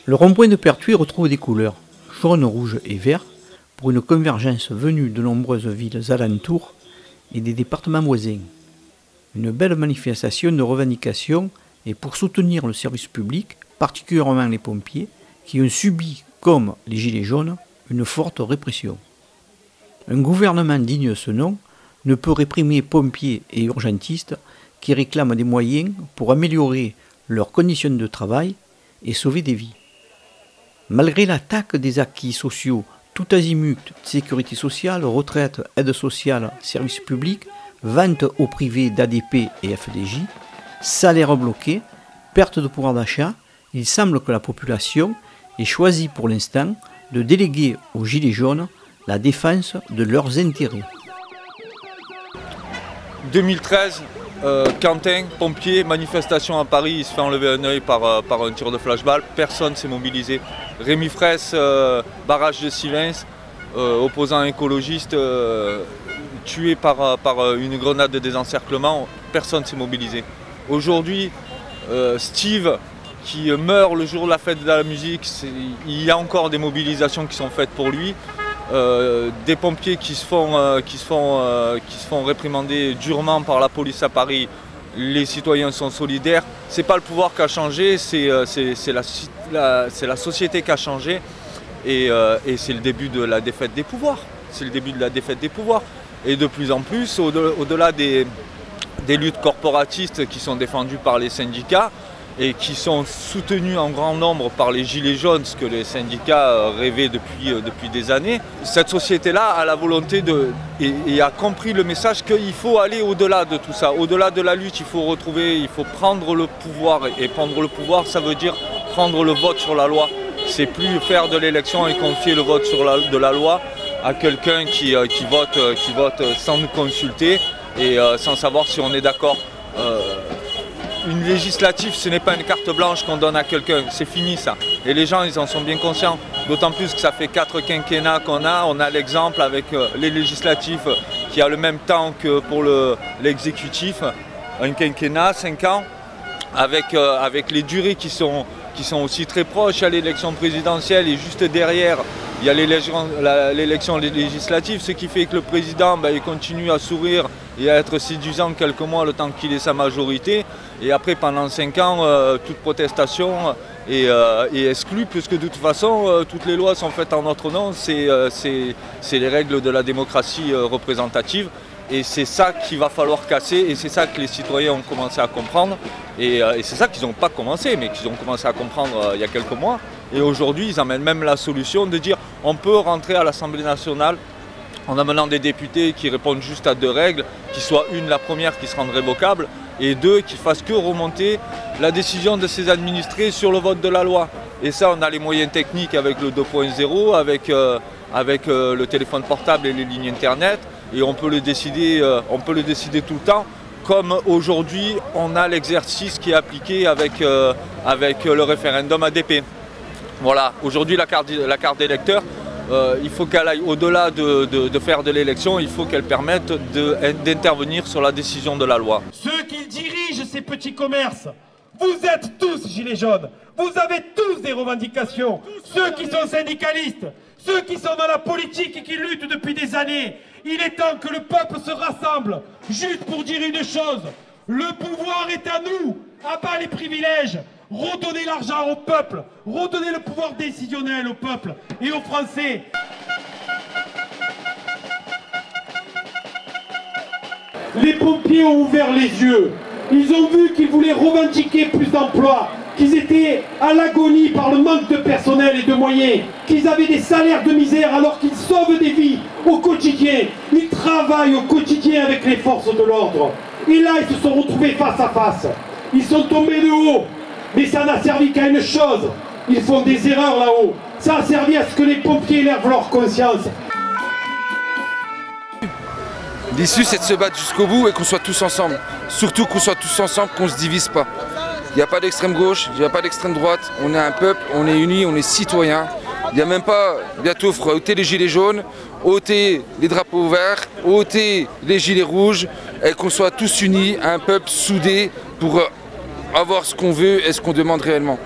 Le rond-point de Pertuis retrouve des couleurs, jaune, rouge et vert, pour une convergence venue de nombreuses villes alentours et des départements voisins. Une belle manifestation de revendication et pour soutenir le service public, particulièrement les pompiers, qui ont subi, comme les Gilets jaunes, une forte répression. Un gouvernement digne de ce nom ne peut réprimer pompiers et urgentistes qui réclament des moyens pour améliorer leurs conditions de travail et sauver des vies. Malgré l'attaque des acquis sociaux, tout azimut, sécurité sociale, retraite, aide sociale, services publics, vente au privé d'ADP et FDJ, salaires bloqués, perte de pouvoir d'achat, il semble que la population ait choisi pour l'instant de déléguer aux Gilets jaunes la défense de leurs intérêts. 2013, Quentin, pompier, manifestation à Paris, il se fait enlever un œil par un tir de flashball, personne ne s'est mobilisé. Rémi Fraisse, barrage de Sivens, opposant écologiste, tué par une grenade de désencerclement, personne ne s'est mobilisé. Aujourd'hui, Steve, qui meurt le jour de la fête de la musique, il y a encore des mobilisations qui sont faites pour lui. Des pompiers qui se font réprimander durement par la police à Paris, les citoyens sont solidaires. C'est pas le pouvoir qui a changé, c'est la société qui a changé et c'est le début de la défaite des pouvoirs. C'est le début de la défaite des pouvoirs. Et de plus en plus, au-delà des luttes corporatistes qui sont défendues par les syndicats, et qui sont soutenus en grand nombre par les Gilets jaunes, ce que les syndicats rêvaient depuis des années. Cette société-là a la volonté et a compris le message qu'il faut aller au-delà de tout ça. Au-delà de la lutte, il faut prendre le pouvoir. Et prendre le pouvoir, ça veut dire prendre le vote sur la loi. C'est plus faire de l'élection et confier le vote de la loi à quelqu'un qui vote sans nous consulter et sans savoir si on est d'accord. Une législative, ce n'est pas une carte blanche qu'on donne à quelqu'un, c'est fini ça. Et les gens, ils en sont bien conscients. D'autant plus que ça fait 4 quinquennats qu'on a. On a l'exemple avec les législatifs qui a le même temps que pour l'exécutif. Un quinquennat, 5 ans, avec les durées qui sont aussi très proches. Il y a l'élection présidentielle et juste derrière, il y a l'élection législative, ce qui fait que le président il continue à sourire et à être séduisant quelques mois le temps qu'il ait sa majorité. Et après, pendant 5 ans, toute protestation est exclue, puisque de toute façon, toutes les lois sont faites en notre nom. C'est les règles de la démocratie représentative. Et c'est ça qu'il va falloir casser, et c'est ça que les citoyens ont commencé à comprendre. Et c'est ça qu'ils n'ont pas commencé, mais qu'ils ont commencé à comprendre il y a quelques mois. Et aujourd'hui, ils amènent même la solution de dire on peut rentrer à l'Assemblée nationale en amenant des députés qui répondent juste à 2 règles, qui soit la première qui se rende révocable, et 2 qui fassent que remonter la décision de ses administrés sur le vote de la loi. Et ça, on a les moyens techniques avec le 2.0, avec le téléphone portable et les lignes internet, et on peut le décider tout le temps. Comme aujourd'hui, on a l'exercice qui est appliqué avec le référendum ADP. Voilà, aujourd'hui la carte d'électeur, il faut qu'elle aille au-delà de faire de l'élection, il faut qu'elle permette d'intervenir sur la décision de la loi. Ceux qui dirigent ces petits commerces, vous êtes tous gilets jaunes, vous avez tous des revendications. Ceux qui sont syndicalistes, ceux qui sont dans la politique et qui luttent depuis des années, il est temps que le peuple se rassemble, juste pour dire une chose, le pouvoir est à nous, à bas les privilèges. Redonner l'argent au peuple, redonner le pouvoir décisionnel au peuple et aux Français. Les pompiers ont ouvert les yeux. Ils ont vu qu'ils voulaient revendiquer plus d'emplois, qu'ils étaient à l'agonie par le manque de personnel et de moyens, qu'ils avaient des salaires de misère alors qu'ils sauvent des vies au quotidien. Ils travaillent au quotidien avec les forces de l'ordre. Et là, ils se sont retrouvés face à face. Ils sont tombés de haut. Mais ça n'a servi qu'à une chose, ils font des erreurs là-haut. Ça a servi à ce que les pompiers élèvent leur conscience. L'issue, c'est de se battre jusqu'au bout et qu'on soit tous ensemble. Surtout qu'on soit tous ensemble, qu'on ne se divise pas. Il n'y a pas d'extrême gauche, il n'y a pas d'extrême droite. On est un peuple, on est unis, on est citoyens. Il n'y a même pas, bientôt, il faudra ôter les gilets jaunes, ôter les drapeaux verts, ôter les gilets rouges, et qu'on soit tous unis, un peuple soudé pour avoir ce qu'on veut et ce qu'on demande réellement.